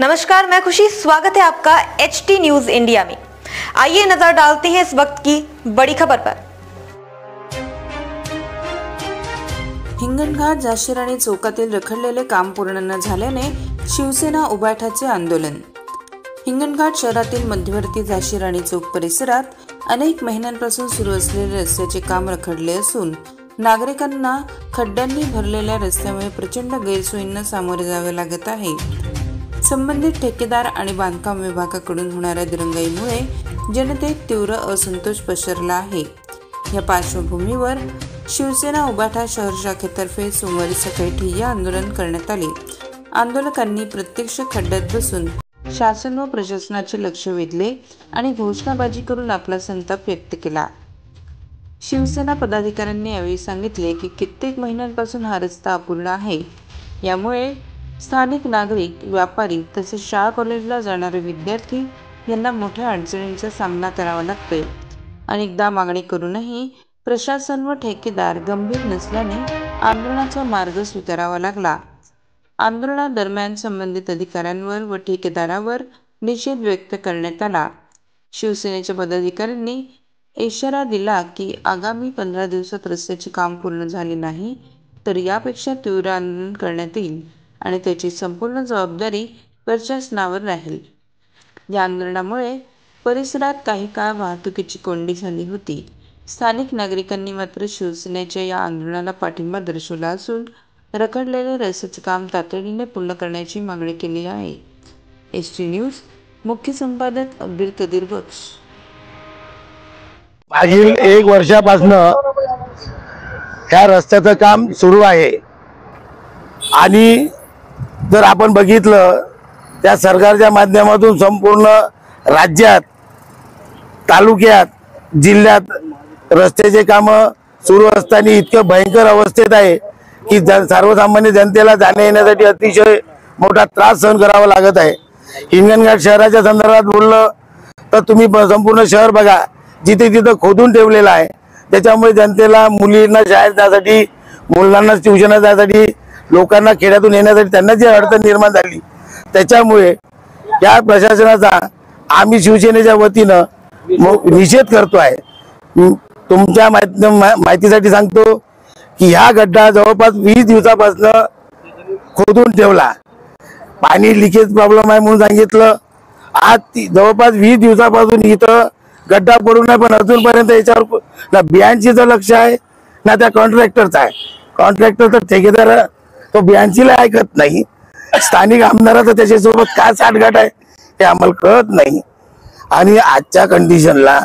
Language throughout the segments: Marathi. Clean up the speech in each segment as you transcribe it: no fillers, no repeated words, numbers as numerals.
नमस्कार, मैं खुशी, स्वागत है आपका HT न्यूज इंडिया में। आइए नजर डालते हैं इस वक्त की बड़ी खबर पर। हिंगणघाट झाशीराणी चौकातील रखडलेले काम पूर्ण न झाल्याने शिवसेना उभाठाचे आंदोलन। हिंगणघाट शहरातील मध्यवर्ती झाशीराणी चौक परिसरात अनेक महिन्यांपासून सुरू असलेले रस्त्याचे काम रखडले असून नागरिकांना खड्ड्यांनी भरलेल्या रस्त्यामुळे प्रचंड गैरसोयींना सामोरे जावे लागत आहे। संबंधित ठेकेदार आणि बांधकाम विभागाकडून होणाऱ्या दिरंगाईमुळे जनतेत तीव्र असंतोष पसरला आहे। या पार्श्वभूमीवर शिवसेना उभाठा शहर शाखेतर्फे सोमवारी सकाळी ठिय्या आंदोलन करण्यात आले। आंदोलकांनी प्रत्यक्ष खड्ड्यात बसून शासन व प्रशासनाचे लक्ष वेधले आणि घोषणाबाजी करून आपला संताप व्यक्त केला। शिवसेना पदाधिकाऱ्यांनी यावेळी सांगितले की कित्येक महिन्यांपासून हा रस्ता अपूर्ण आहे। यामुळे स्थानिक नागरिक, व्यापारी तसेच शाळा कॉलेजला जाणारे विद्यार्थी यांना मोठ्या अडचणींचा सामना करावा लागतोय। अनेकदा मागणी करूनही प्रशासन व ठेकेदार गंभीर नसल्याने आंदोलनाचा मार्ग स्वीकारावा लागला। आंदोलनादरम्यान संबंधित अधिकाऱ्यांवर व ठेकेदारावर निषेध व्यक्त करण्यात आला। शिवसेनेच्या पदाधिकाऱ्यांनी इशारा दिला की आगामी 15 दिवसात रस्त्याचे काम पूर्ण झाले नाही तर यापेक्षा तीव्र आंदोलन करण्यात येईल आणि त्याची संपूर्ण जबाबदारी प्रशासनावर राहील। या आंदोलनामुळे परिसरात काही काळ वाहतुकीची कोंडी झाली होती। स्थानिक नागरिकांनी मात्र शिवसेनेच्या या आंदोलनाला पाठिंबा दर्शवला असून रखडलेले रस्त्याचे काम तातडीने पूर्ण करण्याची मागणी केली आहे। HT न्यूज मुख्य संपादक अब्दुल कदीर बख्श। मागील 1 वर्षापासून या रस्त्याचं काम सुरू आहे आणि जर आपण बघितलं त्या सरकारच्या माध्यमातून संपूर्ण राज्यात, तालुक्यात, जिल्ह्यात रस्त्याचे काम सुरू असताना इतकं भयंकर अवस्थेत आहे की सर्वसामान्य जनतेला जाण्या येण्यासाठी अतिशय मोठा त्रास सहन करावा लागत आहे। हिंगणघाट शहराच्या संदर्भात बोललं तर तुम्ही संपूर्ण शहर बघा, जिथे तिथं खोदून ठेवलेलं आहे। त्याच्यामुळे जनतेला, मुलींना शाळेत जाण्यासाठी, मुलांना ट्युशनला जाण्यासाठी, लोकांना खेड्यातून येण्यासाठी त्यांना जी अडचण निर्माण झाली, त्याच्यामुळे या प्रशासनाचा आम्ही शिवसेनेच्या वतीनं निषेध करतो आहे। तुमच्या माहितीसाठी सांगतो की हा गड्डा जवळपास 20 दिवसापासून खोदून ठेवला। पाणी लिकेज प्रॉब्लेम आहे म्हणून सांगितलं। आज जवळपास 20 दिवसापासून इथं गड्डा पडून नाही, पण अजूनपर्यंत याच्यावर ना बियांचीचं लक्ष आहे ना त्या कॉन्ट्रॅक्टरचं आहे। कॉन्ट्रॅक्टर तर ठेकेदार तो बियांचीला ऐकत नाही। स्थानिक आमदाराचं त्याच्यासोबत काय साठगाठ आहे हे आम्हाला कळत नाही। आणि आजच्या कंडिशनला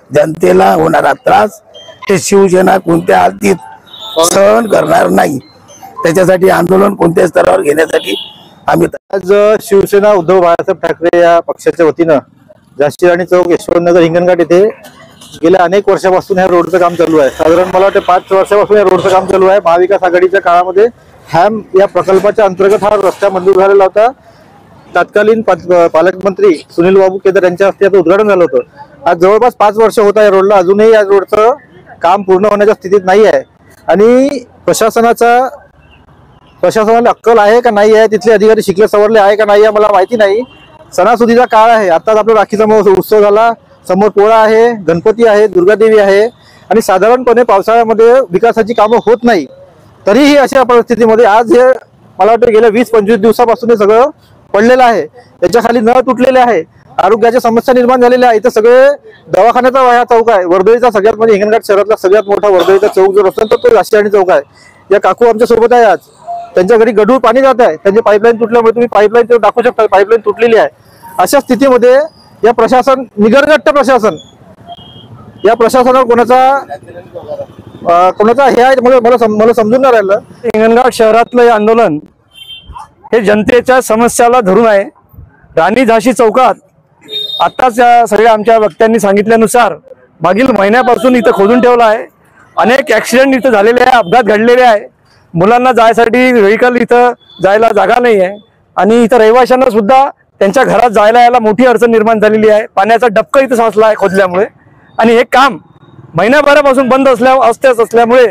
जनतेला होणारा त्रास हे शिवसेना कोणत्या हालतीत सहन करणार नाही। त्याच्यासाठी आंदोलन कोणत्या स्तरावर घेण्यासाठी आम्ही आज शिवसेना उद्धव बाळासाहेब ठाकरे या पक्षाच्या वतीनं झाशीराणी चौक, यशवंतनगर, हिंगणघाट येथे गेल्या अनेक वर्षापासून या रोडचं काम चालू आहे। साधारण मला वाटतं 5 वर्षापासून या रोडचं काम चालू आहे। महाविकास आघाडीच्या काळामध्ये हॅम या प्रकल्पाच्या अंतर्गत हा रस्ता मंजूर झालेला होता। तत्कालीन पालकमंत्री सुनील बाबू केदार यांच्या हस्ते याचं उद्घाटन झालं होतं। आज जवळपास 5 वर्ष होत आहे या रोडला, अजूनही या रोडचं काम पूर्ण होण्याच्या स्थितीत नाही आहे। आणि प्रशासनाला अक्कल आहे का नाही आहे, तिथले अधिकारी शिकले सवरले आहे का नाही आहे मला माहिती नाही। सणासुदीचा काळ आहे, आताच आपला राखीचा उत्सव झाला, समोर पोळा आहे, गणपती आहे, दुर्गादेवी आहे आणि साधारणपणे पावसाळ्यामध्ये विकासाची कामं होत नाही। तरीही अशा परिस्थितीमध्ये आज हे मला वाटतं गेल्या 20-25 दिवसापासून हे सगळं पडलेलं आहे। त्याच्या खाली नळ तुटलेले आहे, आरोग्याच्या समस्या निर्माण झालेल्या आहे। इथं सगळे दवाखान्याचा हा चौक आहे, वर्दळीचा सगळ्यात म्हणजे हिंगणघाट शहरातला सगळ्यात मोठा वर्दळीचा चौक जर असेल तर तो झाशीराणी चौक आहे। या काकू आमच्या सोबत आहे, आज त्यांच्या घरी गढूळ पाणी जात आहे, त्यांची पाईपलाईन तुटल्यामुळे तुम्ही पाईपलाईन दाखवू शकता, पाईपलाईन तुटलेली आहे। अशा स्थितीमध्ये या प्रशासन, निगरगट्ट प्रशासन, या प्रशासनावर कोणाचा हे आहे मला समजून नाही राहिलं। हिंगणघाट शहरातलं हे आंदोलन हे जनतेच्या समस्याला धरून आहे। राणी झाशी चौकात आताच या सगळ्या आमच्या वक्त्यांनी सांगितल्यानुसार मागील महिन्यापासून इथं खोदून ठेवलं आहे। अनेक ॲक्सिडेंट इथं झालेले आहे, अपघात घडलेले आहे। मुलांना जायसाठी व्हेकल इथं जायला जागा नाही आहे आणि इथं रहिवाशांना सुद्धा त्यांच्या घरात जायला यायला मोठी अडचण निर्माण झालेली आहे। पाण्याचा डबका इथं साचला आहे खोदल्यामुळे आणि हे काम महिन्याभरापासून बंद असल्यामुळे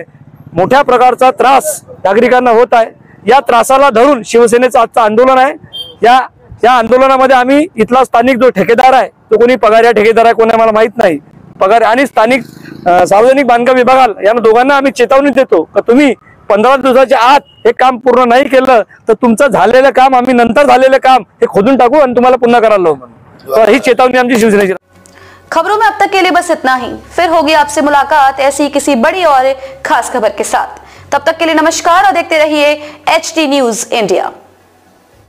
मोठ्या प्रकारचा त्रास नागरिकांना होत आहे। या त्रासाला धरून शिवसेनेचं आजचं आंदोलन आहे। या या आंदोलनामध्ये आम्ही इथला स्थानिक जो ठेकेदार आहे तो कोणी पगार या ठेकेदार आहे कोणी मला माहित नाही, पगार आणि स्थानिक सार्वजनिक बांधकाम विभागाला यांना दोघांना आम्ही चेतावणी देतो का तुम्ही 15 दिवसाच्या आत हे काम पूर्ण नाही केलं तर तुमचं झालेलं काम आम्ही नंतर झालेलं काम हे खोदून टाकू आणि तुम्हाला पुन्हा करायला लावू म्हणून. तर ही चेतावणी आमची शिवसेनेची. खबरों में अब तक के लिए बस इतना ही, फिर होगी आपसे मुलाकात ऐसी किसी बड़ी और खास खबर के साथ. तब तक के लिए नमस्कार और देखते रहिए HT न्यूज इंडिया.